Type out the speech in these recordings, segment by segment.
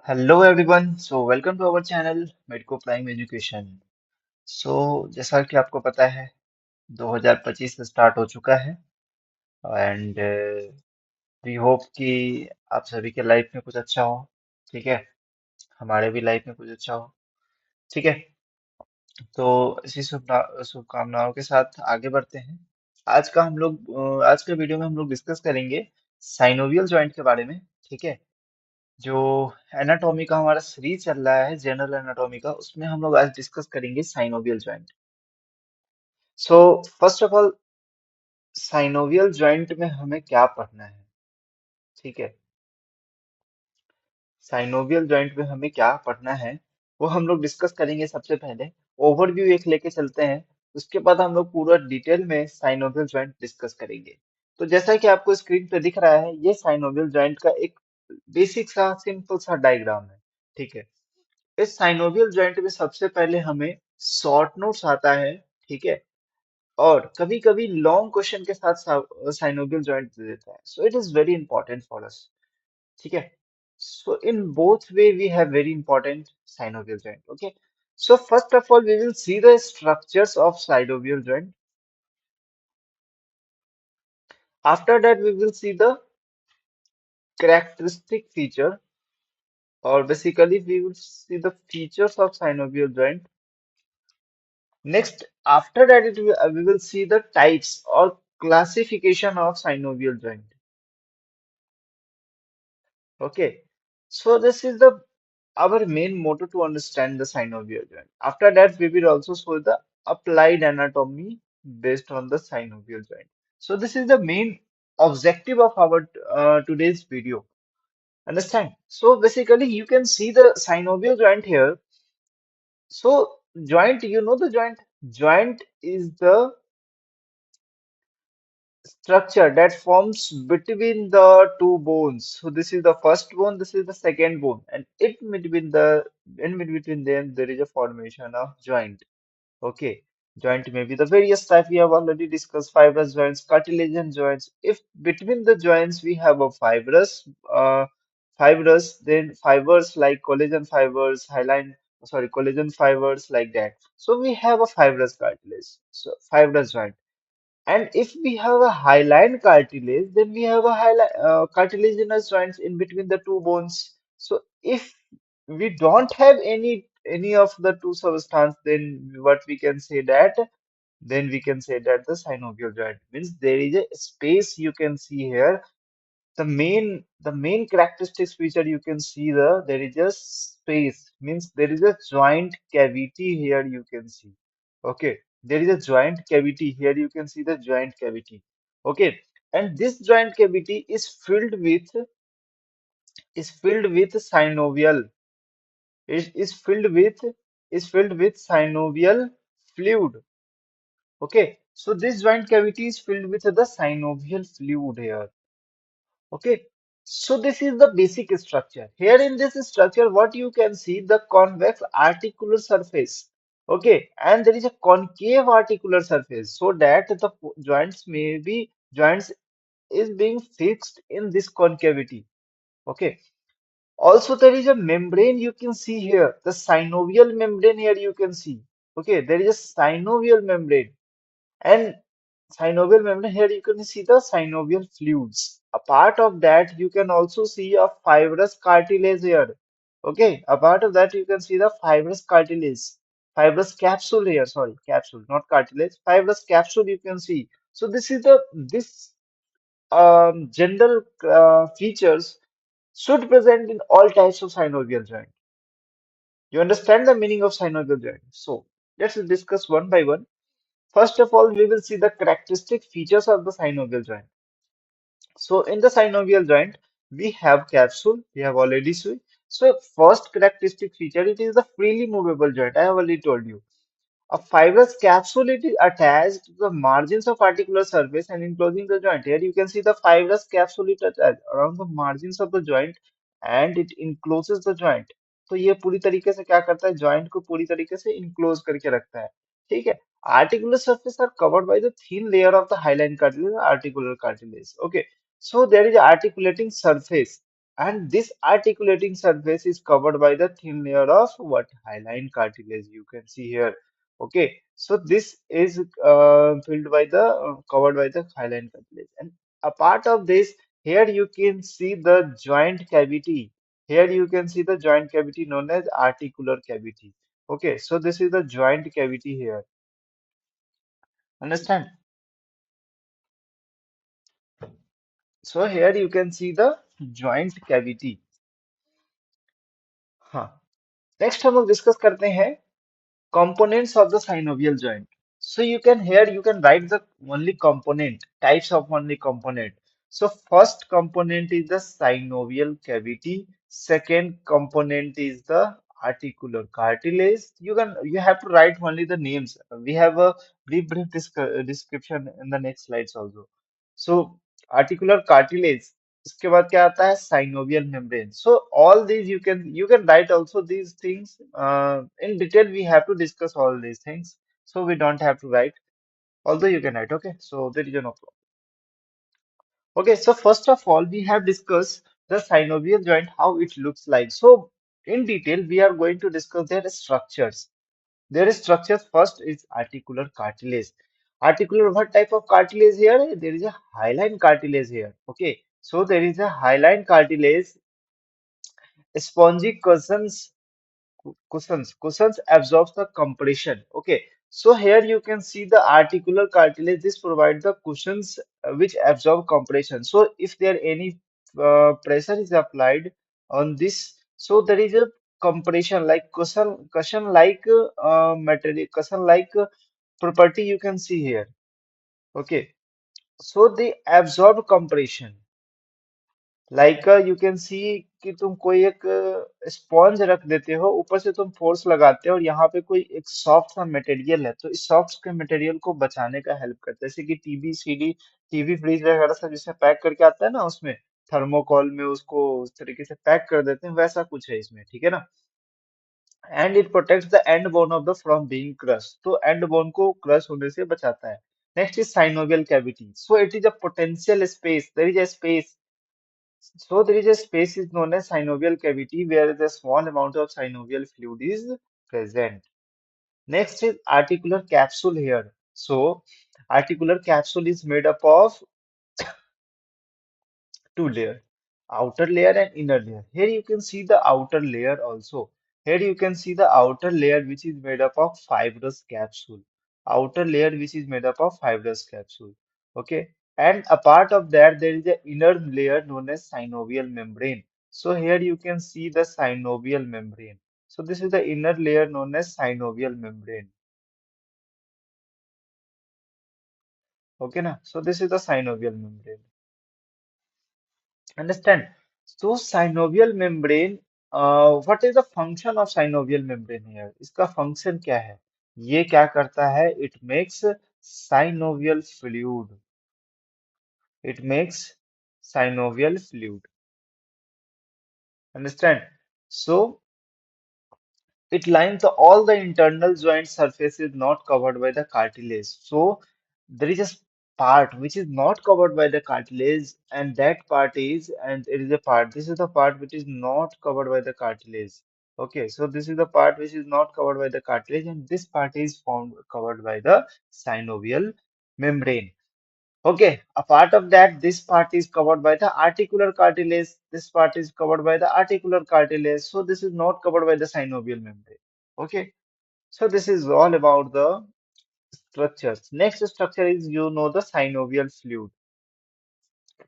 Hello everyone welcome to our channel Medco Prime Education. जैसा कि आपको पता है 2025 स्टार्ट हो चुका है एंड वी होप कि आप सभी के लाइफ में कुछ अच्छा हो। ठीक है, हमारे भी लाइफ में कुछ अच्छा हो। ठीक है, तो इसी शुभकामनाओं के साथ आगे बढ़ते हैं। आज के वीडियो में हम लोग डिस्कस करेंगे साइनोवियल जॉइंट के बारे में। ठीक है, जो एनाटॉमी का हमारा सीरीज चल रहा है जनरल एनाटॉमी का, उसमें हम लोग आज डिस्कस करेंगे synovial joint. So first of all, synovial joint में हमें क्या पढ़ना है? ठीक है, साइनोवियल जॉइंट में हमें क्या पढ़ना है वो हम लोग डिस्कस करेंगे। सबसे पहले ओवरव्यू एक लेके चलते हैं, उसके बाद हम लोग पूरा डिटेल में साइनोवियल जॉइंट डिस्कस करेंगे। तो जैसा कि आपको स्क्रीन पे दिख रहा है, ये साइनोवियल जॉइंट का एक बेसिक सा सिंपल सा डायग्राम है। ठीक है, इस साइनोवियल जॉइंट में सबसे पहले हमें शॉर्ट नोट्स आता है। ठीक है, और कभी कभी लॉन्ग क्वेश्चन के साथ साइनोवियल जॉइंट दे देता है, so it is very important for us. ठीक है, so in both way we have very important synovial joint. Okay, so first of all we will see the structures of synovial joint. After that we will see the characteristic feature, or basically we will see the features of synovial joint. Next, after that, we will see the types or classification of synovial joint. Okay, so this is the our main motto to understand the synovial joint. After that, we will also show the applied anatomy based on the synovial joint. So this is the main objective of our today's video. Understand? So basically, you can see the synovial joint here. So joint, you know the joint. Joint is the structure that forms between the two bones. So this is the first bone, this is the second bone, and in between them there is a formation of joint. Okay, joint may be the various type we have already discussed: fibrous joints, cartilaginous joints. If between the joints we have a fibrous, then fibers like collagen fibers, collagen fibers like that. So we have a fibrous cartilage, so fibrous joint. And if we have a hyaline cartilage, then we have a cartilaginous joints in between the two bones. So if we don't have any of the two substance, then what we can say that the synovial joint means there is a space you can see here. The main characteristics feature you can see there is a space, means there is a joint cavity here you can see. Okay, there is a joint cavity here you can see the joint cavity. Okay, and this joint cavity is filled with synovial is filled with synovial fluid. Okay, so this joint cavity is filled with the synovial fluid here. Okay, so this is the basic structure. Here in this structure, what you can see, the convex articular surface. Okay, and there is a concave articular surface, so that the joints is being fixed in this concavity. Okay, also there is a membrane you can see here, the synovial membrane here you can see. Okay, there is a synovial membrane. And synovial membrane, here you can see the synovial fluids. A part of that you can also see a fibrous cartilage here. Okay, a part of that you can see the fibrous cartilage, fibrous capsule here. Sorry, capsule, not cartilage. Fibrous capsule you can see. So this general features should present in all types of synovial joint. You understand the meaning of synovial joint? So let's discuss one by one. First of all, we will see the characteristic features of the synovial joint. So in the synovial joint, we have capsule, we have already seen. So first characteristic feature, it is the freely movable joint. I have already told you. A fibrous capsule, it is attached to the margins of articular surface and enclosing the joint. Here you can see the fibrous capsule it attached around the margins of the joint and it encloses the joint. तो ये पूरी तरीके से क्या करता है, joint को पूरी तरीके से इनक्लोज करके रखता है। ठीक है, articular surface are covered by the thin layer of the hyaline cartilage, articular cartilage. Okay, so there is a articulating surface. And this articulating surface is covered by the thin layer of what? Hyaline cartilage. You can see here. Okay, so this is filled by the covered by the hyaline cartilage. And a part of this, here you can see the joint cavity. Here you can see the joint cavity known as articular cavity. Okay, so this is the joint cavity here. Understand? So here you can see the joint cavity. हाँ. Next हम लोग discuss करते हैं components of the synovial joint. So you can here you can write the only component, types of only component. So first component is the synovial cavity. Second component is the articular cartilage. You have to write only the names. We have a brief description in the next slides also. So articular cartilage. इसके बाद क्या आता है synovial membrane. So all these you can write also these things in detail. We have to discuss all these things, so we don't have to write. Although you can write, okay. So there is no problem. Okay, so first of all, we have discussed the synovial joint, how it looks like. So in detail, we are going to discuss their structures. Their structures first is articular cartilage. Articular, what type of cartilage here? There is a hyaline cartilage here. Okay, so there is a hyaline cartilage, spongy cushions absorbs the compression. Okay, so here you can see the articular cartilage. This provides the cushions which absorb compression. So if there any pressure is applied on this, so there is a compression like cushion like material, cushion like property you can see here. Okay, so they absorb compression. Like you can see कि तुम कोई एक sponge रख देते हो, ऊपर से तुम फोर्स लगाते हो और यहाँ पे कोई एक सॉफ्ट सा मटेरियल है, तो इस सॉफ्ट के मटेरियल को बचाने का हेल्प करता है, जैसे कि टीवी सीडी टीवी फ्रिज वगैरह सब जिसमें पैक करके आता है ना, उसमें थर्मोकॉल में उसको उस तरीके से पैक कर देते हैं, वैसा कुछ है इसमें, ठीक है ना. And it protects the end bone of the from being crush, तो एंड बोन को क्रश होने से बचाता है. Next is synovial cavity. So it is a potential space, there is a space. So there is a space is known as synovial cavity where the small amount of synovial fluid is present. Next is articular capsule here. So articular capsule is made up of two layers, outer layer and inner layer. Here you can see the outer layer also. Here you can see the outer layer which is made up of fibrous capsule. Outer layer which is made up of fibrous capsule. Okay. And a part of that there is an inner layer known as synovial membrane. So here you can see the synovial membrane. So this is the inner layer known as synovial membrane. Okay, na? So this is the synovial membrane. Understand? So synovial membrane, what is the function of synovial membrane here? इसका function क्या है? ये क्या करता है? It makes synovial fluid. It makes synovial fluid. Understand? So it lines all the internal joint surfaces not covered by the cartilage. So there is a part which is not covered by the cartilage, and that part is, and it is a part. This is the part which is not covered by the cartilage. Okay, so this is the part which is not covered by the cartilage, and this part is found covered by the synovial membrane. Okay, a part of that, this part is covered by the articular cartilage. This part is covered by the articular cartilage. So this is not covered by the synovial membrane. Okay, so this is all about the structures. Next structure is the synovial fluid.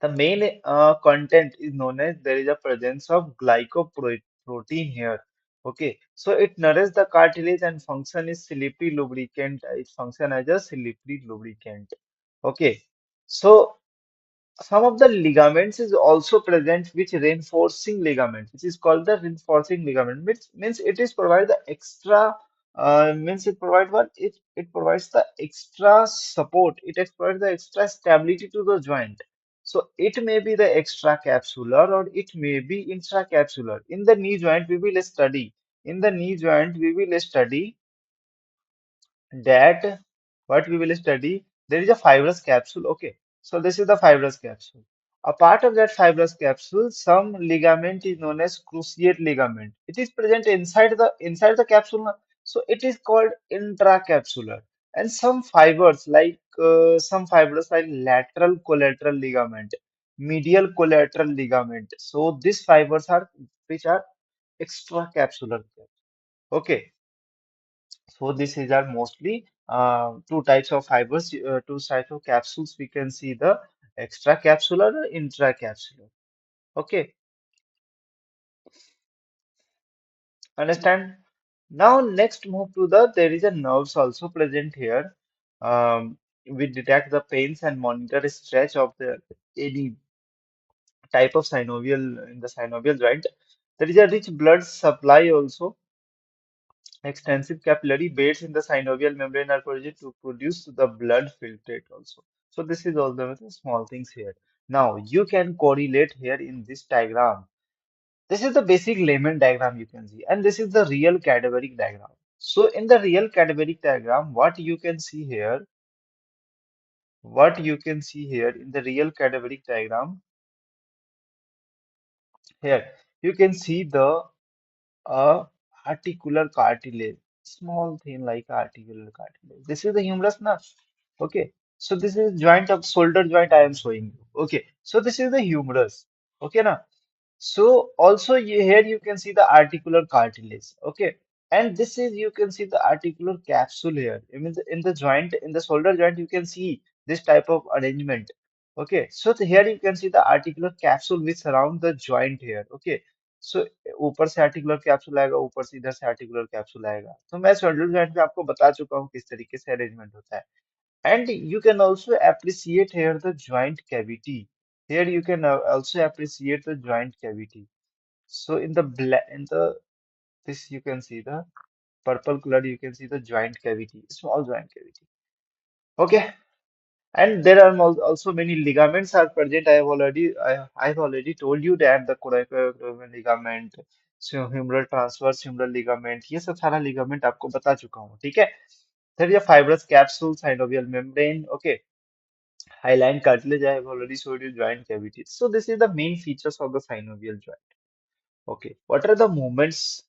The main content is known as there is a presence of glycoprotein here. Okay, so it nourishes the cartilage and function is slippery lubricant. It function as a slippery lubricant. Okay, so some of the ligaments is also present which reinforcing ligament, which is called the reinforcing ligament, which means it is provide the extra means it provide what it provides the extra support, it provides the extra stability to the joint. So it may be the extra capsular or it may be intracapsular. In the knee joint we will study, in the knee joint we will study that what we will study, there is a fibrous capsule. Okay, so this is the fibrous capsule. A part of that fibrous capsule, some ligament is known as cruciate ligament. It is present inside the capsule, so it is called intracapsular. And some fibers like lateral collateral ligament, medial collateral ligament. So these fibers are which are extracapsular. Okay, so this is are mostly two types of fibers, two types of capsules. We can see the extracapsular and intracapsular. Okay, understand? Now next move to there is a nerves also present here. We detect the pains and monitor stretch of the any type of synovial in the synovial joint. There is a rich blood supply also. Extensive capillary beds in the synovial membrane are produced to produce the blood filtrate also. So this is all the small things here. Now you can correlate here in this diagram. This is the basic layman diagram you can see, and this is the real cadaveric diagram. So in the real cadaveric diagram, what you can see here in the real cadaveric diagram, here you can see the articular cartilage, small thing like articular cartilage. This is the humerus, na? Okay, so this is joint of shoulder joint I am showing you. Okay, so this is the humerus. Okay, na? So also here you can see the articular cartilage. Okay, and this is you can see the articular capsule here. I mean in the joint in the shoulder joint you can see this type of arrangement. Okay, so here you can see the articular capsule which surround the joint here. Okay, so ऊपर से articular capsule आएगा ऊपर से इधर से articular capsule आएगा तो मैं shoulder joint में आपको बता चुका हूँ किस तरीके से arrangement होता है. And you can also appreciate here the joint cavity. Here you can also appreciate the joint cavity. So in the black, in the this you can see the purple color. You can see the joint cavity, small joint cavity. Okay, and there are also many ligaments are present. I've already told you that the coracoid ligament, so humeral transverse humeral ligament, ये सब सारा ligament आपको बता चुका हूँ. ठीक है? There is a fibrous capsule, synovial membrane. Okay. Hyaline cartilage, I have already showed you joint cavities. So this is the main features of the synovial joint. Okay, what are the movements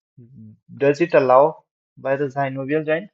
does it allow by the synovial joint?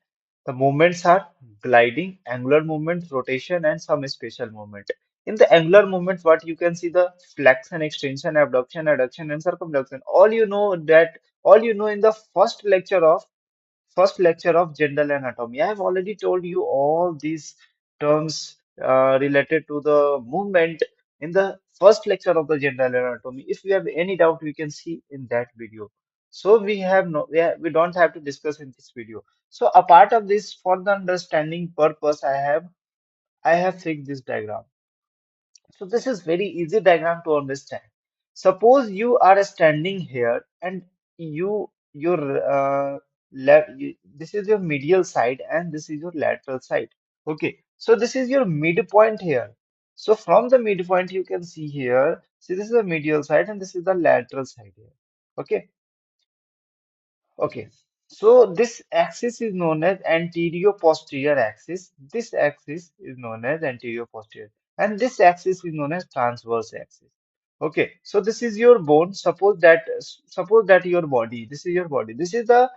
The movements are gliding, angular movement, rotation, and some special movement. In the angular movement, what you can see the flexion, extension, abduction, adduction, and circumduction. All you know in the first lecture of general anatomy. I have already told you all these terms related to the movement in the first lecture of the general anatomy. If you have any doubt, we can see in that video. So we don't have to discuss in this video. So a part of this, for the understanding purpose, I have fixed this diagram. So this is very easy diagram to understand. Suppose you are standing here and your this is your medial side and this is your lateral side. Okay, so this is your midpoint here. So from the midpoint you can see here. See, this is the medial side and this is the lateral side here. Okay. Okay, so this axis is known as anterior-posterior axis. This axis is known as anterior-posterior, and this axis is known as transverse axis. Okay, so this is your bone. Suppose that your body. This is your body. This is the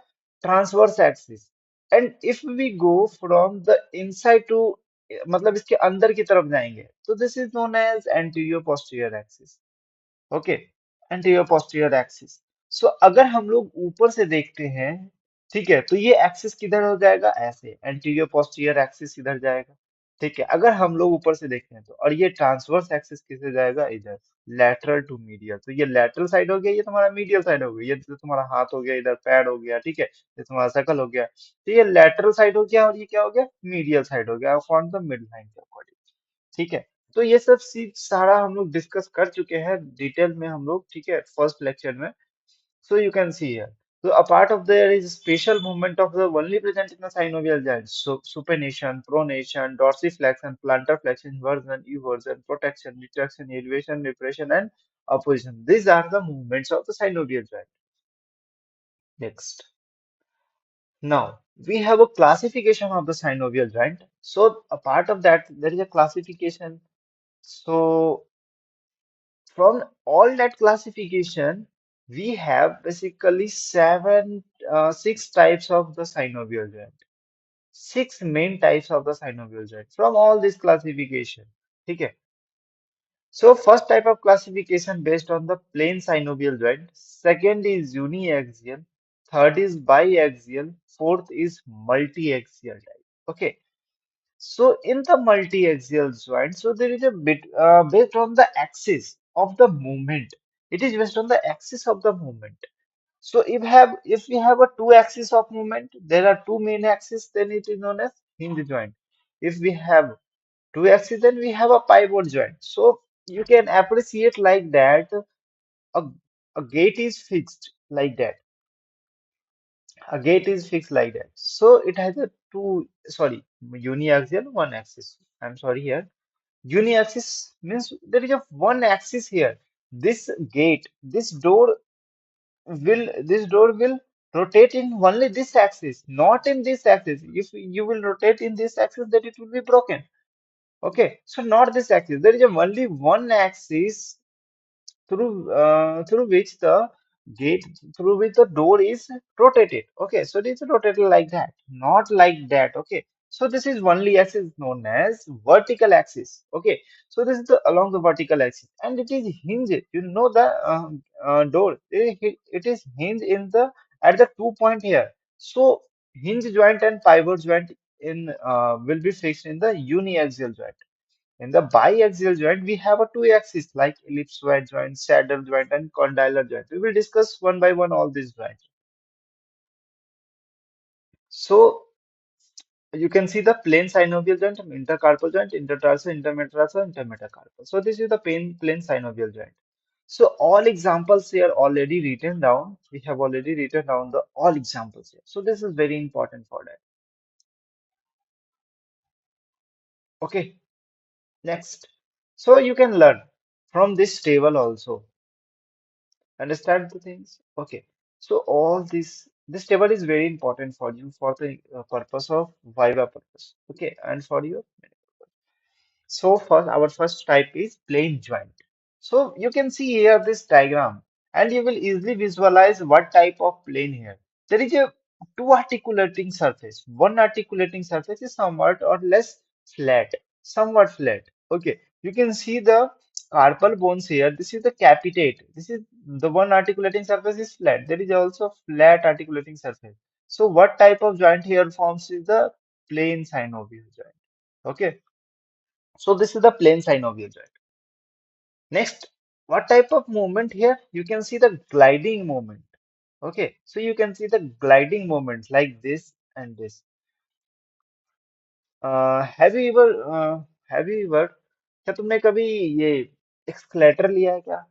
transverse axis. And if we go from the inside to मतलब इसके अंदर की तरफ जाएंगे, तो this is known as anterior-posterior axis. Okay, anterior posterior axis. So अगर हम लोग ऊपर से देखते हैं, ठीक है, तो ये एक्सिस किधर हो जाएगा, ऐसे एंटीरियर पोस्टीरियर एक्सिस इधर जाएगा. ठीक है, अगर हम लोग ऊपर से देखते हैं तो, और ये ट्रांसवर्स एक्सिस किसे जाएगा, इधर लेटरल टू मीडियल. तो ये लेटरल साइड हो गया, ये तुम्हारा मीडियल साइड हो गया, ये तो तुम्हारा हाथ हो गया, इधर पैर हो गया. ठीक है, ये तुम्हारा शकल हो गया. तो ये लेटरल साइड हो गया और ये क्या हो गया, मीडियल साइड हो गया, फ्रॉम द मिड लाइन के अकॉर्डिंग. ठीक है, तो ये सब चीज सारा हम लोग डिस्कस कर चुके हैं डिटेल में हम लोग. ठीक है, फर्स्ट लेक्चर में. So you can see here, so a part of there is special movement of the only present in the synovial joint. So supination, pronation, dorsiflexion, plantar flexion, inversion, eversion, protection, retraction, elevation, depression, and opposition. These are the movements of the synovial joint. Next. Now we have a classification of the synovial joint. So a part of that there is a classification. So from all that classification, we have basically six types of the synovial joint. Six main types of the synovial joint from all this classification. Okay. So first type of classification based on the plain synovial joint. Second is uniaxial. Third is biaxial. Fourth is multi-axial type. Okay. So in the multi-axial joint, so there is a bit based on the axis of the movement. It is based on the axis of the movement. So if we have a two axis of movement, there are two main axes, then it is known as hinge joint. If we have two axis, then we have a pivot joint. So you can appreciate like that a, a gate is fixed like that. A gate is fixed like that. So it has a two, sorry, uniaxial, one axis. I'm sorry here. Uniaxis means there is a one axis here. This gate, this door will rotate in only this axis, not in this axis. If you will rotate in this axis, then it will be broken. Okay, so not this axis. There is a only one axis through which the gate through which the door is rotated. Okay, so it is rotated like that, not like that. Okay, so this is only axis known as vertical axis. Okay, so this is the along the vertical axis, and it is hinged. You know the door. It is hinged in the at the 2 point here. So hinge joint and pivot joint in will be fixed in the uniaxial joint. In the biaxial joint, we have a two axis like ellipsoid joint, saddle joint, and condylar joint. We will discuss one by one all these joints. So you can see the plain synovial joint, intercarpal joint, intertarsal, intermetatarsal, intermetacarpal. So this is the plain synovial joint. So all examples here already written down. We have already written down the all examples here. So this is very important for that. Okay, next. So you can learn from this table also. Understand the things? Okay. So all this table is very important for you for the purpose of Viva purpose. Okay, and for you. So first, our first type is plane joint. So you can see here this diagram, and you will easily visualize what type of plane here. There is a two articulating surface. One articulating surface is somewhat or less flat, somewhat flat. Okay, you can see the carpal bones here. This is the capitate. This is the one articulating surface is flat. There is also flat articulating surface. So what type of joint here forms is the plane synovial joint. Okay. So this is the plain synovial joint. Next, what type of movement here? You can see the gliding movement. Okay, so you can see the gliding movements like this and this. Have you ever have you ever क्या तुमने कभी ये accelerator लिया है क्या?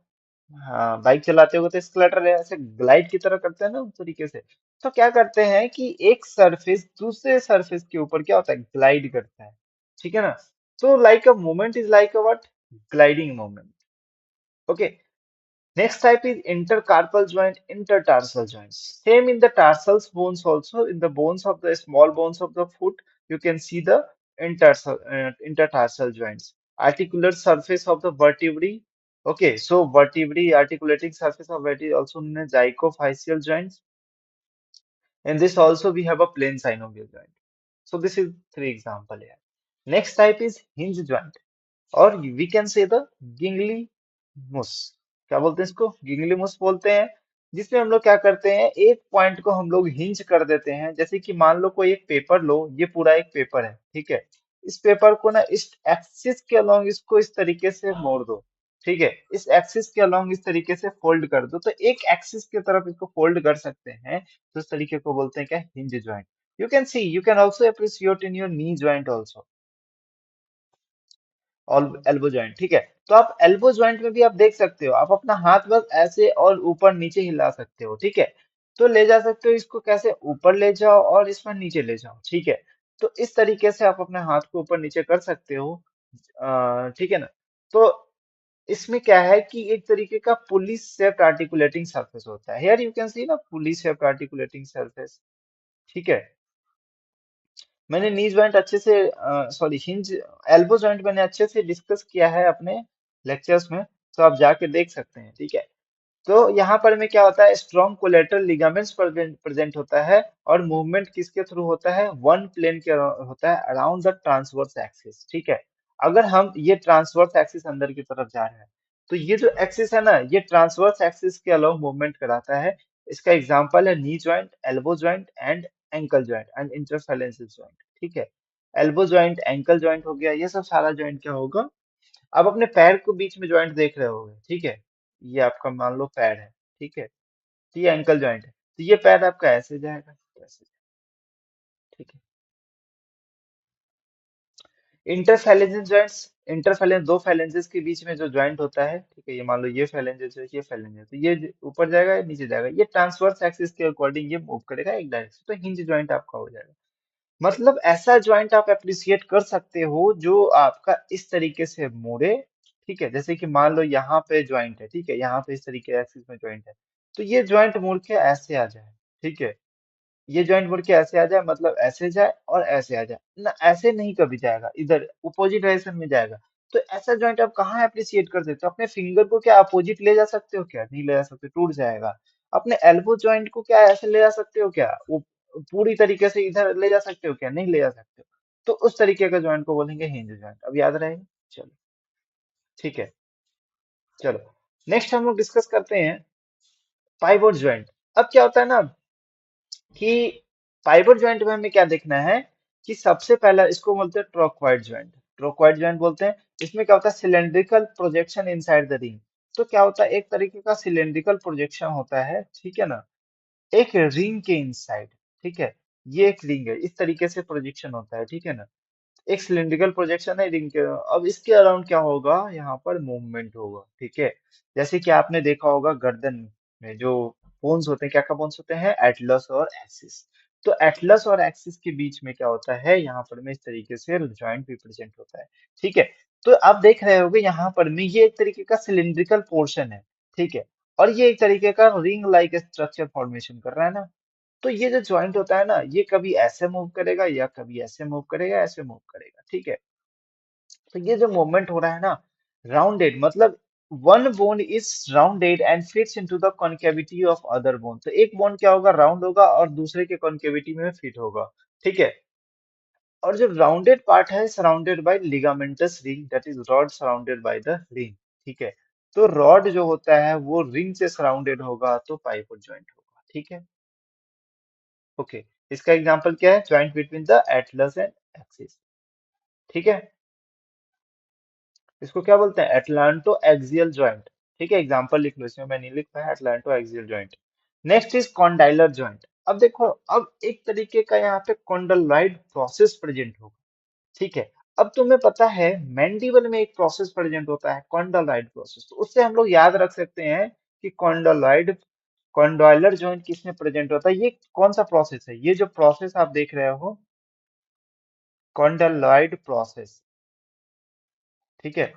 हाँ, bike चलाते हो तो एक्सकलेटर ऐसे ग्लाइड की तरह करते हैं ना उस तरीके से। तो क्या करते हैं कि एक सरफेस दूसरे सरफेस के ऊपर क्या होता है ग्लाइड करता है। ठीक है ना? तो like a movement is like a what gliding movement. Okay, next type is intercarpal joint, intertarsal joints. Same in the tarsal bones also. In the bones of the small bones of the foot, you can see the intertarsal joints. Articular surface of the vertebrae. Okay, so vertebrae, articulating surface of vertebrae also known as zygophysial joints. And this also we have a plain synovial joint. So this is three example here. Next type is hinge joint. और we can say the गिंगली मुस। क्या बोलते हैं इसको? गिंगली मुस बोलते हैं। जिसमें हम लोग क्या करते हैं एक पॉइंट को हम लोग हिंज कर देते हैं। जैसे कि मान लो कोई एक पेपर लो, ये पूरा एक पेपर है, ठीक है। इस पेपर को ना इस एक्सिस के अलोंग इसको इस तरीके से मोड़ दो, ठीक है। इस एक्सिस के अलोंग इस तरीके से फोल्ड कर दो, तो एक एक्सिस की तरफ इसको फोल्ड कर सकते हैं। तो इस तरीके को बोलते हैं क्या? Hinge joint. You can see, you can also appreciate in your knee joint also, और एल्बो जॉइंट, ठीक है। तो आप एल्बो जॉइंट में भी आप देख सकते हो, आप अपना हाथ बस ऐसे और ऊपर नीचे हिला सकते हो, ठीक है। तो ले जा सकते हो इसको, कैसे? ऊपर ले जाओ और इसमें नीचे ले जाओ, ठीक है। तो इस तरीके से आप अपने हाथ को ऊपर नीचे कर सकते हो, ठीक है ना। तो इसमें क्या है कि एक तरीके का पुली शेप्ड आर्टिकुलेटिंग सरफेस होता है। हियर यू कैन सी ना पुली शेप्ड आर्टिकुलेटिंग सरफेस, ठीक है। मैंने नी जॉइंट अच्छे से, सॉरी हिंज एल्बो जॉइंट मैंने अच्छे से डिस्कस किया है अपने लेक्चर्स में। तो आप जाके देख सकते हैं, ठीक है। तो यहाँ पर में क्या होता है, स्ट्रॉन्ग कोलेटरल लिगामेंट्स प्रेजेंट होता है, और मूवमेंट किसके थ्रू होता है, वन प्लेन के होता है अराउंड द ट्रांसवर्स एक्सिस, ठीक है। अगर हम ये ट्रांसवर्स एक्सिस अंदर की तरफ जा रहे हैं, तो ये जो एक्सिस है ना, ये ट्रांसवर्स एक्सिस के अलावा मूवमेंट कराता है। इसका एग्जांपल है knee joint, elbow joint and ankle joint and interferences joint, ठीक है। एल्बो जॉइंट, एंकल जॉइंट हो गया, ये सब सारा जॉइंट क्या होगा, आप अपने पैर को बीच में जॉइंट देख रहे होगे, ठीक है। ये आपका मान लो पैर है, ठीक है। तो ये एंकल जॉइंट है, तो ये पैर आपका ऐसे जाएगा, ऐसे, ठीक है। इंटरफेलेंजेस जॉइंट्स, इंटरफेलेंस दो फेलेंजेस के बीच में जो जॉइंट होता है, ठीक है। ये मान लो ये फेलेंजेस है, ये फेलेंज है, तो ये ऊपर जाएगा या नीचे जाएगा, ये ट्रांसवर्स एक्सिस के अकॉर्डिंग ये मूव करेगा एक डायरेक्शन, तो हिंज जॉइंट आपका हो जाएगा। मतलब ऐसा जॉइंट आप अप्रिशिएट कर सकते हो जो आपका इस तरीके से मुड़े, ठीक है। जैसे कि मान लो यहाँ पे जॉइंट है, ठीक है, यहाँ पे इस तरीके एक्सिस में जॉइंट है, तो ये जॉइंट मुड़ के ऐसे आ जाए, ठीक है। ये जॉइंट मुड़ के ऐसे आ जाए, मतलब ऐसे जाए और ऐसे आ जाए ना, ऐसे नहीं कभी जाएगा, इधर अपोजिट डायरेक्शन में जाएगा। तो ऐसा जॉइंट आप कहाँ अप्रिशिएट कर देते हो, अपने फिंगर को क्या अपोजिट ले जा सकते हो क्या, नहीं ले जा सकते, टूट जाएगा। अपने एल्बो जॉइंट को क्या ऐसे ले जा सकते हो क्या, वो पूरी तरीके से इधर ले जा सकते हो क्या, नहीं ले जा सकते हो। तो उस तरीके का जॉइंट को बोलेंगे हिंज जॉइंट, अब याद रहेगा। चलो, ठीक है। चलो, नेक्स्ट हम लोग डिस्कस करते हैं पाइवोट जॉइंट। अब क्या होता है ना कि फाइबर ज्वाइंट में हमें क्या देखना है, कि सबसे पहला इसको बोलते हैं ट्रोक्वाइड ज्वाइंट। ट्रोक्वाइड ज्वाइंट बोलते हैं, इसमें क्या होता है, cylindrical projection inside the ring. तो क्या होता है, एक तरीके का सिलेंड्रिकल प्रोजेक्शन होता है, ठीक है ना, एक रिंग के इनसाइड, ठीक है। ये एक रिंग है, इस तरीके से प्रोजेक्शन होता है, ठीक है ना। एक सिलिंड्रिकल प्रोजेक्शन है रिंग के, अब इसके अराउंड क्या होगा, यहाँ पर मूवमेंट होगा, ठीक है। जैसे कि आपने देखा होगा गर्दन में जो बोन्स होते हैं, क्या क्या बोन्स होते हैं, एटलस और एक्सिस। तो एटलस और एक्सिस के बीच में क्या होता है, यहाँ पर में इस तरीके से जॉइंट रिप्रेजेंट होता है, ठीक है। तो आप देख रहे होगे यहाँ पर में ये एक तरीके का सिलिंड्रिकल पोर्शन है, ठीक है। और ये एक तरीके का रिंग लाइक स्ट्रक्चर फॉर्मेशन कर रहा है ना। तो ये जो जॉइंट होता है ना, ये कभी ऐसे मूव करेगा या कभी ऐसे मूव करेगा, ऐसे मूव करेगा, ठीक है। तो ये जो मूवमेंट हो रहा है ना, राउंडेड मतलब one bone is rounded and fits into the concavity of other bone. तो एक बोन क्या होगा, राउंड होगा और दूसरे के कॉन्केविटी में फिट होगा, ठीक है। और जो राउंडेड पार्ट है surrounded by ligamentous ring, that is rod surrounded by the ring, ठीक है। तो रॉड जो होता है वो रिंग से सराउंडेड होगा, तो पाइवट जॉइंट होगा, ठीक है। ओके, इसका एग्जांपल क्या है, joint between the Atlas and axis, ठीक है। इसको क्या बोलते हैं, एटलांटो एक्सियल जॉइंट, ठीक है। एग्जांपल लिख लो, इसमें मैं नहीं लिख पाया, atlanto axial joint. Next is condylar joint. अब देखो, अब एक तरीके का यहाँ पे कॉन्डलॉइड प्रोसेस प्रेजेंट होगा, ठीक है। अब तुम्हें पता है मैंडिबल में एक प्रोसेस प्रेजेंट होता है कॉन्डलॉइड प्रोसेस, तो उससे हम लोग याद रख सकते हैं कि कॉन्डलॉइड, कॉन्डॉइलर जॉइंट किसमें प्रेजेंट होता है, ये कौन सा प्रोसेस है, ये जो प्रोसेस आप देख रहे हो, कॉन्डलॉइड प्रोसेस, ठीक है।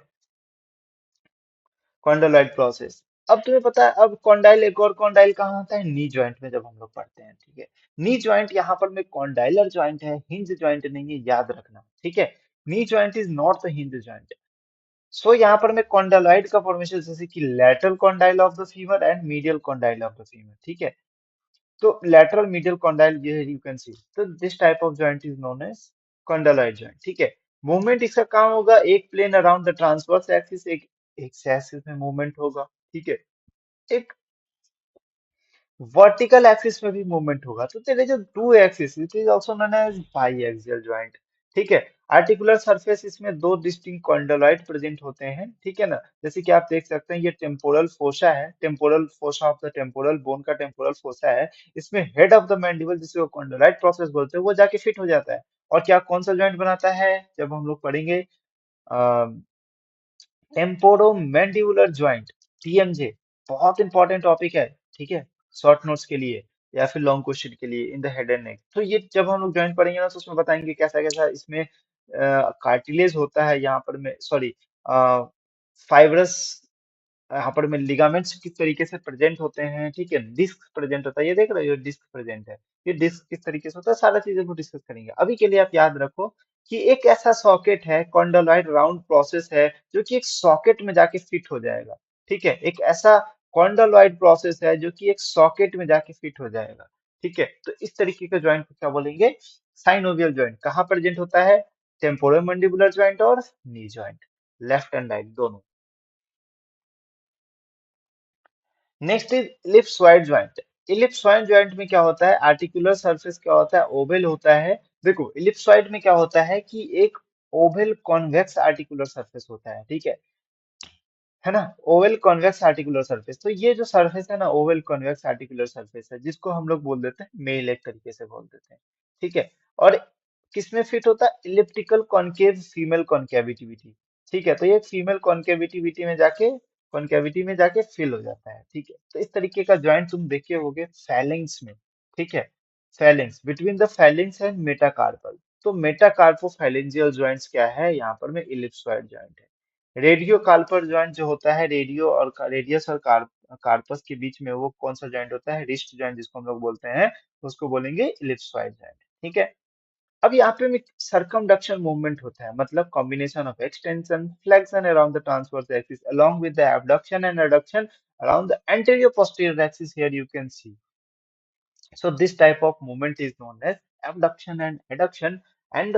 कॉन्डोलाइट प्रोसेस। अब तुम्हें पता है, अब कॉन्डाइल, एक और कॉन्डाइल कहाँ होता है, नी जॉइंट में, जब हम लोग पढ़ते हैं, ठीक है। नी जॉइंट यहाँ पर में कॉन्डाइलर जॉइंट है, हिंज जॉइंट नहीं है, याद रखना, ठीक है। Knee joint is not the hinge joint. So यहाँ पर में कॉन्डोलाइट का फॉर्मेशन, जैसे कि lateral condyle of the femur and medial condyle of the femur, ठीक है। तो lateral medial condyle ये है, you can see, तो this type of joint is known as condyloid joint, ठीक है। मूवमेंट इसका काम होगा, एक plane around the transverse axis, एक एक्स एक्सिस में मूवमेंट होगा, ठीक है। एक वर्टिकल एक्सिस में भी मूवमेंट होगा, तो तेरे जो two axis, it is also known as biaxial joint, ठीक है। आर्टिकुलर सरफेस, इसमें दो डिस्टिंक्ट कॉन्डोलॉइड प्रेजेंट होते हैं, ठीक है ना। जैसे कि आप देख सकते हैं, ये टेम्पोरल फोसा है, temporal fossa of the temporal bone का टेम्पोरल फोसा है। इसमें हेड ऑफ द मैंडिबल, जिसे वो कॉन्डोलॉइड प्रोसेस बोलते हैं, वो जाके फिट हो जाता है। और क्या, कौन सा जॉइंट बनाता है, जब हम लोग पढ़ेंगे टेम्पोरोमैंडिबुलर ज्वाइंट, टीएमजे, बहुत इंपॉर्टेंट टॉपिक है, ठीक है। शॉर्ट नोट्स के लिए या फिर लॉन्ग क्वेश्चन के लिए in the head and neck, तो ये जब हम लोग ज्वाइंट पढ़ेंगे ना, तो उसमें बताएंगे कैसा कैसा इसमें कार्टिलेज होता है, यहाँ पर में सॉरी फाइब्रस, यहाँ पर में लिगामेंट्स किस तरीके से प्रेजेंट होते हैं, ठीक है। डिस्क प्रेजेंट होता है, ये देख रहे हो, ये डिस्क प्रेजेंट है। ये डिस्क किस तरीके से होता है, सारा चीजें को डिस्कस करेंगे। अभी के लिए आप याद रखो कि एक ऐसा सॉकेट है, कॉन्डोलॉइड राउंड प्रोसेस है, जो कि एक सॉकेट में जाके फिट हो जाएगा। ठीक है, एक ऐसा कॉन्डोलॉइड प्रोसेस है जो कि एक सॉकेट में जाके फिट हो जाएगा। ठीक है, तो इस तरीके का ज्वाइंट को क्या बोलेंगे? Synovial joint. कहाँ प्रेजेंट होता है? टेम्पोरोमैंडिबुलर ज्वाइंट और knee joint, left and right दोनों। Next is ellipsoid joint. Ellipsoid joint में क्या होता है? आर्टिकुलर सरफेस क्या होता है? ओवल होता है। देखो इलिप्सॉइड में क्या होता है कि एक ओवल कॉन्वेक्स आर्टिकुलर सरफेस होता है, ठीक है ना? Oval convex articular surface. तो ये जो सरफेस है ना, ओवल कॉन्वेक्स आर्टिकुलर सरफेस है, जिसको हम लोग बोल देते हैं मेल, एक तरीके से बोल देते हैं। ठीक है, और किसमें फिट होता है? Elliptical concave female concavity. ठीक है, तो ये फीमेल कॉन्केविटी में जाके फिल हो जाता है। ठीक है, तो इस तरीके का ज्वाइंट तुम देखे होगे फैलिंग्स में। ठीक है, feelings, between the feelings and metacarpal. तो मेटाकार्पोफैलेंजियल ज्वाइंट्स क्या है यहाँ पर? में इलिप्सॉइड ज्वाइंट है। रेडियो कार्पल ज्वाइंट जो होता है, रेडियस और कार्पस के बीच में, वो कौन सा ज्वाइंट होता है? रिस्ट ज्वाइंट, जिसको हम लोग बोलते हैं, उसको बोलेंगे इलिप्सॉइड ज्वाइंट। ठीक है, अब यहाँ पे सरकमडक्शन मूवमेंट होता है, मतलब combination of extension flexion around the transverse axis along with the abduction and adduction around the anterior posterior axis. Here you can see. So this type of movement is known as abduction and adduction, and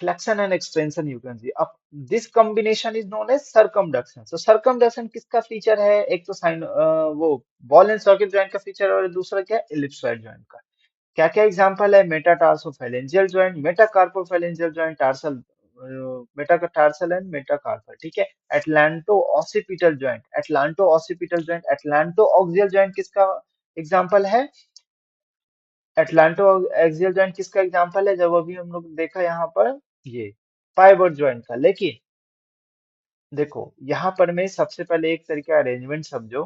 flexion and extension you can see. अब this combination is known as circumduction. So circumduction किसका feature है? एक तो sign वो ball and socket joint का feature है, और दूसरा क्या है? इलिप्सॉइड जॉइंट का। क्या क्या एग्जांपल है? Metatarsophalangeal joint, metacarpophalangeal joint, tarsal, metatarsal and metacarpal. ठीक है, atlanto occipital joint, atlanto occipital joint, atlanto axial joint किसका एग्जांपल है? एटलांटो एक्सियल जॉइंट किसका एग्जांपल है? जब अभी हम लोग देखा यहाँ पर, ये पाइवट जॉइंट का। लेकिन देखो यहाँ पर मैं सबसे पहले एक तरीका अरेंजमेंट समझो,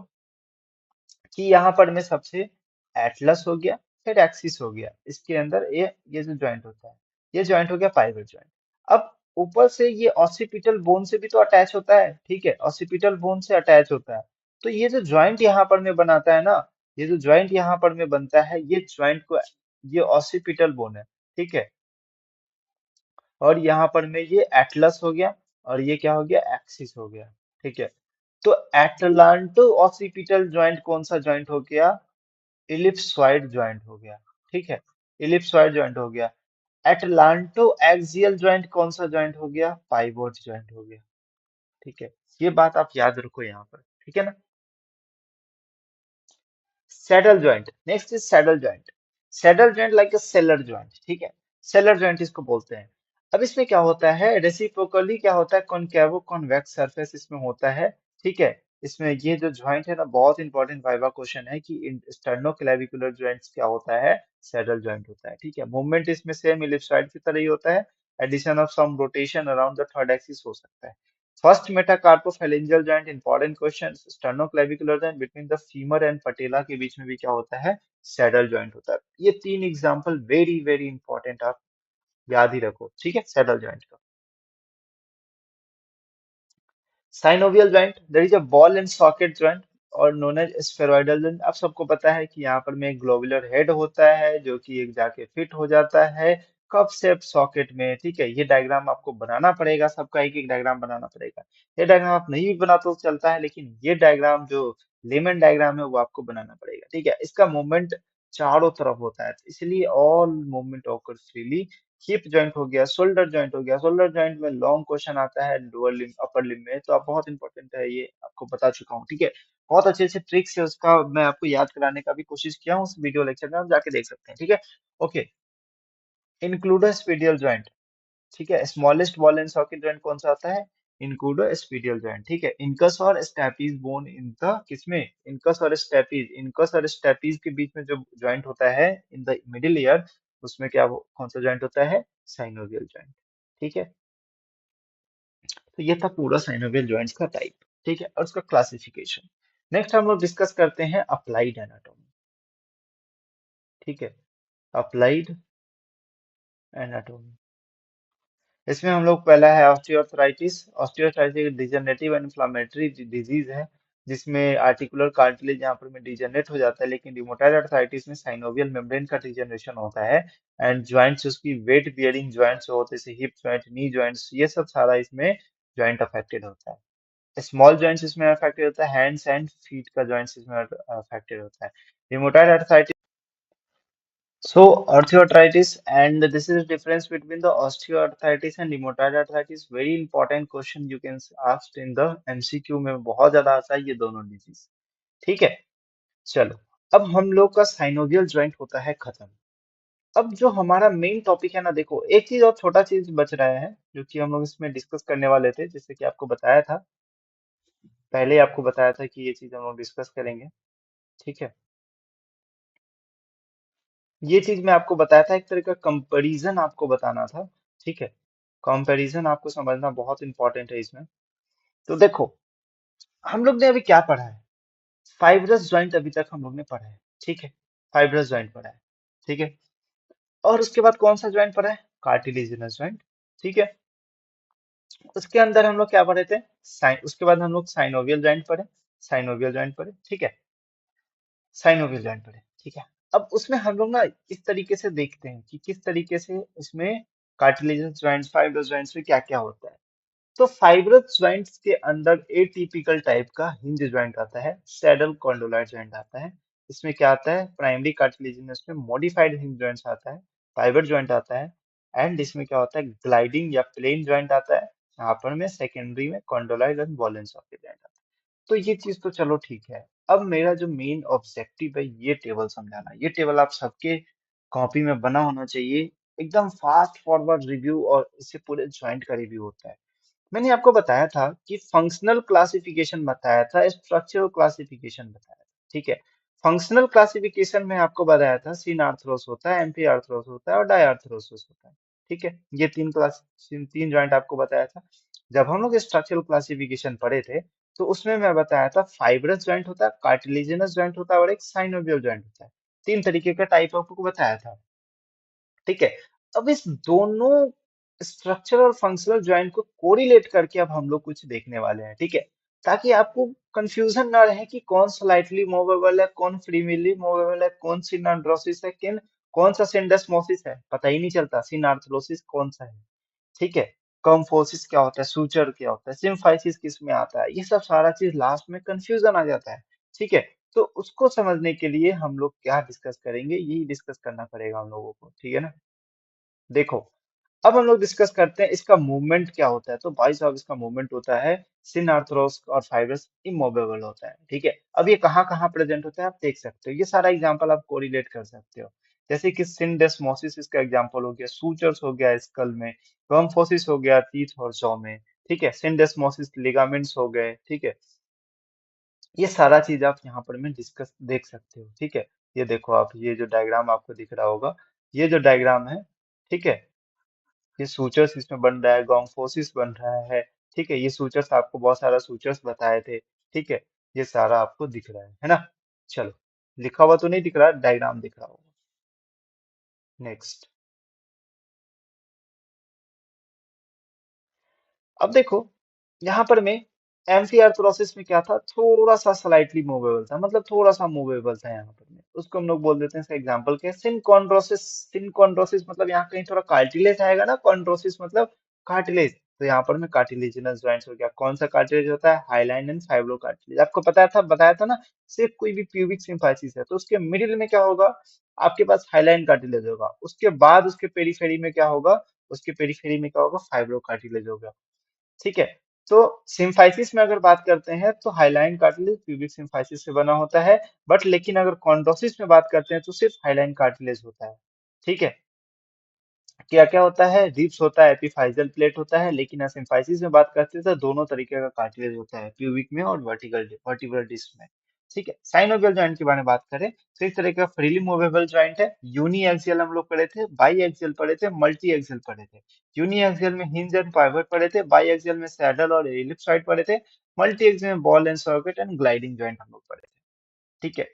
कि यहाँ पर में सबसे एटलस हो गया, फिर एक्सिस हो गया, इसके अंदर ये जो ज्वाइंट होता है, ये ज्वाइंट हो गया पाइवट ज्वाइंट। अब ऊपर से ये ऑसिपिटल बोन से भी तो अटैच होता है। ठीक है, ऑसिपिटल बोन से अटैच होता है। तो ये जो ज्वाइंट यहाँ पर में बनाता है ना, ये जो ज्वाइंट यहाँ पर में बनता है, ये ज्वाइंट को, ये ऑसिपिटल बोन है। ठीक है, और यहाँ पर में ये एटलस हो गया, और ये क्या हो गया? एक्सिस हो गया। ठीक है, तो एटलांटो ऑसिपिटल ज्वाइंट कौन सा ज्वाइंट हो गया? इलिप्सॉइड ज्वाइंट हो गया। ठीक है, इलिप्सॉइड ज्वाइंट हो गया। एटलांटो एक्सियल ज्वाइंट कौन सा ज्वाइंट हो गया? पाइवोट ज्वाइंट हो गया। ठीक है, ये बात आप याद रखो यहाँ पर। ठीक है ना? Saddle joint, next is saddle joint. Saddle joint like a seller joint. ठीक है, सेलर ज्वाइंट इसको बोलते हैं। अब इसमें क्या होता है? रेसिप्रोकली क्या होता है? कॉनकेवो कॉन्वेक्स सरफेस इसमें होता है। ठीक है, इसमें ये जो ज्वाइंट है ना, बहुत इंपॉर्टेंट वाइवा क्वेश्चन है कि स्टर्नोक्लेविकुलर ज्वाइंट्स क्या होता है? सैडल ज्वाइंट होता है। ठीक है, मूवमेंट इसमें सेम इलिप्सॉइड की तरह ही होता है, addition of some rotation around the third axis हो सकता है। First metacarpophalangeal joint, important question. Sternoclavicular joint between the femur and patella के बीच में भी क्या होता है? सैडल जॉइंट होता है। ये तीन एग्जांपल वेरी वेरी इंपॉर्टेंट, आप याद ही रखो। ठीक है, सैडल जॉइंट का। Synovial joint, there is a ball and socket joint और नोन एज स्फेरॉइडल जॉइंट। आप सबको पता है कि यहाँ पर में एक ग्लोबुलर हेड होता है, जो कि एक जाके फिट हो जाता है कप शेप सॉकेट में। ठीक है, ये डायग्राम आपको बनाना पड़ेगा, सबका एक एक डायग्राम बनाना पड़ेगा। ये डायग्राम आप नहीं भी बना तो चलता है, लेकिन ये डायग्राम जो लेमन डायग्राम है वो आपको बनाना पड़ेगा। ठीक है, इसका मूवमेंट चारों तरफ होता है, तो इसलिए all movement occur freely. Hip joint हो गया, शोल्डर जॉइंट हो गया। शोल्डर जॉइंट में लॉन्ग क्वेश्चन आता है लोअर लिम अपर लिम में, तो आप बहुत इंपॉर्टेंट है, ये आपको बता चुका हूँ। ठीक है, बहुत अच्छे अच्छे ट्रिक्स है उसका, मैं आपको याद कराने का भी कोशिश किया हूँ उस वीडियो लेक्चर में, आप जाके देख सकते हैं। ठीक है, ओके। इंक्लूडोस्पीडियल जॉइंट। ठीक है, smallest ball and socket joint कौन सा होता है? इंक्लूडोस्पीडियल जॉइंट। ठीक है, इनकस और स्टैपीज बोन इन द, किसमें? इनकस और स्टैपीज के बीच में जो जॉइंट होता है इन द मिडिल ईयर, उसमें क्या कौन सा जॉइंट होता है? Synovial joint. ठीक है, तो ये था पूरा साइनोवियल जॉइंट्स का टाइप। ठीक है, और उसका क्लासिफिकेशन। नेक्स्ट हम लोग डिस्कस करते हैं अप्लाइड एनाटॉमी। ठीक है, अप्लाइड एनाटॉमी। इसमें हम लोग, पहला है ऑस्टियोआर्थराइटिस। ऑस्टियोआर्थराइटिस एक डिजनरेटिव एंड इन्फ्लेमेटरी डिजीज है, जिसमें आर्टिकुलर कार्टिलेज यहाँ पर में डिजनरेट हो जाता है। लेकिन रिमोटाइड आर्थराइटिस में साइनोवियल मेम्ब्रेन का डिजनरेशन होता है, एंड ज्वाइंट्स उसकी वेट बियरिंग ज्वाइंट्स होते हैं, जैसे हिप ज्वाइंट, नी ज्वाइंट्स, ये सब सारा इसमें ज्वाइंट अफेक्टेड होता है। स्मॉल जॉइंट्स इसमें अफेक्टेड होता है, हैंड्स एंड फीट का जॉइंट्स इसमें अफेक्टेड होता है। Rheumatoid arthritis, so osteoarthritis, and this is difference between the osteoarthritis and rheumatoid arthritis, very important question you can ask in the MCQ में बहुत ज्यादा आता है ये दोनों डिजीज। ठीक है, चलो अब हम लोग का साइनोवियल ज्वाइंट होता है खत्म। अब जो हमारा मेन टॉपिक है ना, देखो एक चीज और छोटा चीज बच रहा है जो कि हम लोग इसमें डिस्कस करने वाले थे, जैसे कि आपको बताया था, पहले ही आपको बताया था कि ये चीज हम लोग डिस्कस करेंगे। ठीक है, ये चीज मैं आपको बताया था, एक तरह का कंपैरिजन आपको बताना था। ठीक है, कंपैरिजन आपको समझना बहुत इंपॉर्टेंट है इसमें। तो देखो, हम लोग ने अभी क्या पढ़ा है, फाइब्रस ज्वाइंट अभी तक हम लोग ने पढ़ा है। ठीक है, फाइब्रस ज्वाइंट पढ़ा है। ठीक है, और उसके बाद कौन सा ज्वाइंट पढ़ा है, कार्टिलेजिनस ज्वाइंट। ठीक है, उसके अंदर हम लोग क्या पढ़े थे, साइन, उसके बाद हम लोग साइनोवियल जॉइंट पढ़े, साइनोवियल जॉइंट पढ़े। ठीक है, साइनोवियल जॉइंट पढ़े। ठीक है, अब उसमें हम लोग ना इस तरीके से देखते हैं कि किस तरीके से इसमें कार्टिलेजिनस जॉइंट्स, फाइब्रस जॉइंट्स में क्या क्या होता है। तो फाइब्रस ज्वाइंट्स के अंदर एटिपिकल टाइप का हिंज ज्वाइंट आता है, सैडल कॉन्डोलाइट ज्वाइंट आता है। इसमें क्या आता है, प्राइमरी कार्टिलेजिनस में मॉडिफाइड हिंज ज्वाइंट्स आता है, फाइबर ज्वाइंट आता है, एंड इसमें क्या होता है, ग्लाइडिंग या प्लेन ज्वाइंट आता है। यहाँ पर में सेकेंडरी में कॉन्डोलाइट एंड वॉलेंस ऑफ ज्वाइंट आता है। तो ये चीज तो चलो ठीक है। अब मेरा जो मेन ऑब्जेक्टिव है ये टेबल समझाना, ये टेबल आप सबके कॉपी में बना होना चाहिए, एकदम फास्ट फॉरवर्ड रिव्यू, और इससे पूरे ज्वाइंट का रिव्यू होता है। मैंने आपको बताया था कि फंक्शनल क्लासिफिकेशन बताया था, स्ट्रक्चरल क्लासिफिकेशन बताया था। ठीक है, फंक्शनल क्लासिफिकेशन में आपको बताया था सिन आर्थरोस होता है, एम्फी आर्थरोस होता है और डायआर्थरोसिस होता है। ठीक है, ये तीन क्लास, तीन जॉइंट आपको बताया था। जब हम लोग स्ट्रक्चरल क्लासिफिकेशन पढ़े थे तो उसमें मैं बताया था फाइब्रस जॉइंट होता है, कार्टिलेजिनस जॉइंट होता है और एक साइनोवियल जॉइंट होता है। तीन तरीके का टाइप आपको बताया था। ठीक है, अब इस दोनों स्ट्रक्चर और फंक्शनल ज्वाइंट को कोरिलेट करके अब हम लोग कुछ देखने वाले हैं। ठीक है, ताकि आपको कंफ्यूजन ना रहे कि कौन स्लाइटली मूवेबल है, कौन फ्रीली मूवेबल है, कौन सिनाड्रोसिस है, किन कौन सा सिंडेस्मोसिस है, पता ही नहीं चलता सिनार्थरोसिस कौन सा है। ठीक है, कंफोसिस क्या होता है, सूचर क्या होता है, सिम्फाइसिस किस में आता है, ये सब सारा चीज लास्ट में कंफ्यूजन आ जाता है। ठीक है, तो उसको समझने के लिए हम लोग क्या डिस्कस करेंगे, यही डिस्कस करना पड़ेगा हम लोगों को। ठीक है ना, देखो अब हम लोग डिस्कस करते हैं इसका मूवमेंट क्या होता है। तो भाई साहब इसका मूवमेंट होता है, सिन आर्थरोस और फाइब्रस इमोवेबल होता है। ठीक है, अब ये कहाँ कहाँ प्रेजेंट होता है आप देख सकते हो, ये सारा एग्जांपल आप कोरिलेट कर सकते हो। जैसे कि सिंडेस्मोसिस इसका एग्जांपल हो गया, सूचर्स हो गया स्कल में, कंफोसिस हो गया टीथ और जॉ में। ठीक है, सिंडेस्मोसिस लिगामेंट्स हो गए। ठीक है, ये सारा चीज आप यहाँ पर में डिस्कस देख सकते हो। ठीक है, ये देखो आप, ये जो डायग्राम आपको दिख रहा होगा, ये जो डायग्राम है, ठीक है, ये सूचर्स इसमें बन रहा है, गॉन्गफोसिस बन रहा है। ठीक है, ये सूचर्स आपको बहुत सारा सूचर्स बताए थे। ठीक है, ये सारा आपको दिख रहा है ना। चलो, लिखा हुआ तो नहीं दिख रहा, डायग्राम दिख रहा होगा। नेक्स्ट, अब देखो यहाँ पर में एम्फियार्थ्रोसिस में क्या था, थोड़ा सा स्लाइटली मूवेबल था, मतलब थोड़ा सा मूवेबल था यहाँ पर में, उसको हम लोग बोल देते हैं इसका एग्जांपल क्या है, सिनकॉन्ड्रोसिस। सिनकॉन्ड्रोसिस मतलब यहाँ कहीं थोड़ा कार्टिलेज आएगा ना, कॉन्ड्रोसिस मतलब कार्टिलेज, तो यहाँ पर में कार्टिलेजिनस ज्वाइंट्स हो गया। कौन सा कार्टिलेज होता है, हाइलाइन एंड फाइब्रो कार्टिलेज, आपको पता था, बताया था ना। सिर्फ कोई भी प्यूबिक सिम्फाइसिस है तो उसके मिडिल में क्या होगा, आपके पास हाइलाइन कार्टिलेज होगा, उसके बाद उसके पेरीफेरी में क्या होगा, उसके पेरीफेरी में क्या होगा, फाइब्रो कार्टिलेज होगा। ठीक है, तो सिम्फाइसिस में अगर बात करते हैं तो हाइलाइन कार्टिलेज प्यूबिक सिम्फाइसिस से बना होता है, बट लेकिन अगर कॉन्ड्रोसिस में बात करते हैं तो सिर्फ हाइलाइन कार्टिलेज होता है। ठीक है, क्या क्या होता है, रिब्स होता है, एपिफाइजल प्लेट होता है, लेकिन सिम्फाइसिस में बात करते हैं तो दोनों तरीके का कार्टिलेज होता है, प्यूबिक में और वर्टिब्रल डिस्क में। ठीक है, साइनोवियल जॉइंट के बारे में बात करें तो इस तरह का फ्रीली मूवेबल जॉइंट है। यूनी एक्सियल हम लोग पढ़े थे, बाई एक्सियल पढ़े थे, मल्टी एक्सियल पढ़े थे। यूनी एक्सियल में हिंज एंड पाइवट पढ़े थे, बाई एक्सियल में सैडल और एलिप्सॉइड पढ़े थे, मल्टी एक्सियल में ball and socket and gliding joint हम लोग पढ़े थे। ठीक है,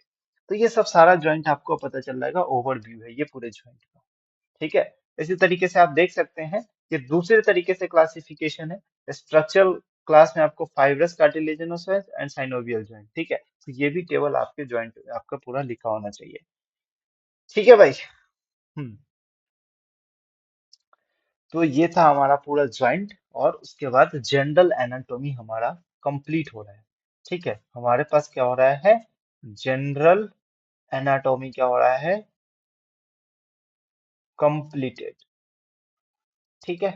तो ये सब सारा जॉइंट आपको पता चल जाएगा, ओवरव्यू है ये पूरे जॉइंट का। ठीक है, इसी तरीके से आप देख सकते हैं कि दूसरे तरीके से क्लासिफिकेशन है, स्ट्रक्चरल क्लास में आपको fibrous cartilaginous and synovial joint. ठीक है, तो ये भी टेबल आपके जॉइंट आपका पूरा लिखा होना चाहिए। ठीक है भाई। हम्म, तो ये था हमारा पूरा जॉइंट, और उसके बाद जनरल एनाटोमी हमारा कंप्लीट हो रहा है। ठीक है, हमारे पास क्या हो रहा है, जनरल एनाटॉमी क्या हो रहा है, कंप्लीटेड। ठीक है,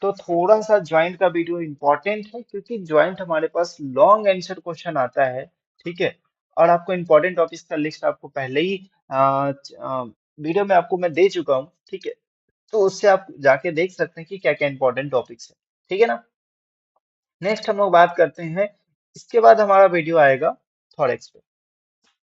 तो थोड़ा सा ज्वाइंट का वीडियो इंपॉर्टेंट है, क्योंकि ज्वाइंट हमारे पास लॉन्ग आंसर क्वेश्चन आता है। ठीक है, और आपको इंपॉर्टेंट टॉपिक्स का लिस्ट आपको पहले ही वीडियो में आपको मैं दे चुका हूँ। ठीक है, तो उससे आप जाके देख सकते हैं कि क्या क्या इंपॉर्टेंट टॉपिक्स है। ठीक है ना। नेक्स्ट हम लोग बात करते हैं, इसके बाद हमारा वीडियो आएगा थॉरेक्स पे।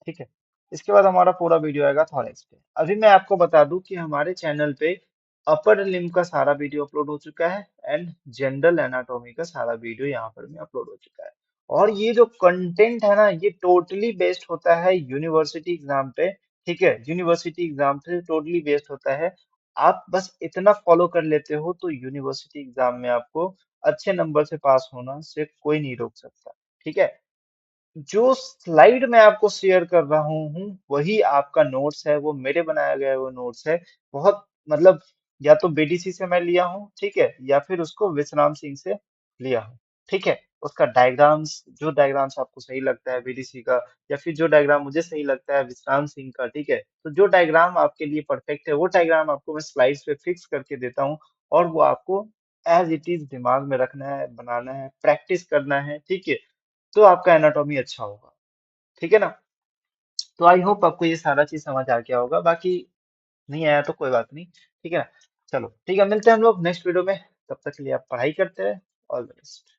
ठीक है, इसके बाद हमारा पूरा वीडियो आएगा थॉरेक्स पे। अभी मैं आपको बता दूं कि हमारे चैनल पे अपर लिम्ब का सारा वीडियो अपलोड हो चुका है, एंड जनरल एनाटॉमी का सारा वीडियो यहाँ पर में अपलोड हो चुका है। और ये जो कंटेंट है ना, ये टोटली बेस्ड होता है यूनिवर्सिटी एग्जाम पे। ठीक है, यूनिवर्सिटी एग्जाम पे टोटली बेस्ड होता है। आप बस इतना फॉलो कर लेते हो तो यूनिवर्सिटी एग्जाम में आपको अच्छे नंबर से पास होना से कोई नहीं रोक सकता। ठीक है, जो स्लाइड मैं आपको शेयर कर रहा हूँ वही आपका नोट्स है, वो मेरे बनाया गया वो नोट्स है। बहुत मतलब, या तो बीडीसी से मैं लिया हूँ, ठीक है, या फिर उसको विश्राम सिंह से लिया हूँ। ठीक है, उसका डायग्राम्स, जो डायग्राम्स आपको सही लगता है बीडीसी का, या फिर जो डायग्राम मुझे सही लगता है विश्राम सिंह का, ठीक है, तो जो डायग्राम आपके लिए परफेक्ट है वो डायग्राम आपको मैं स्लाइड्स पे फिक्स करके देता हूँ। और वो आपको एज इट इज दिमाग में रखना है, बनाना है, प्रैक्टिस करना है। ठीक है, तो आपका एनाटॉमी अच्छा होगा। ठीक है ना। तो आई होप आपको ये सारा चीज समझ आ गया होगा, बाकी नहीं आया तो कोई बात नहीं। ठीक है ना। चलो ठीक है, मिलते हैं हम लोग नेक्स्ट वीडियो में। तब तक के लिए आप पढ़ाई करते रहे। All the best.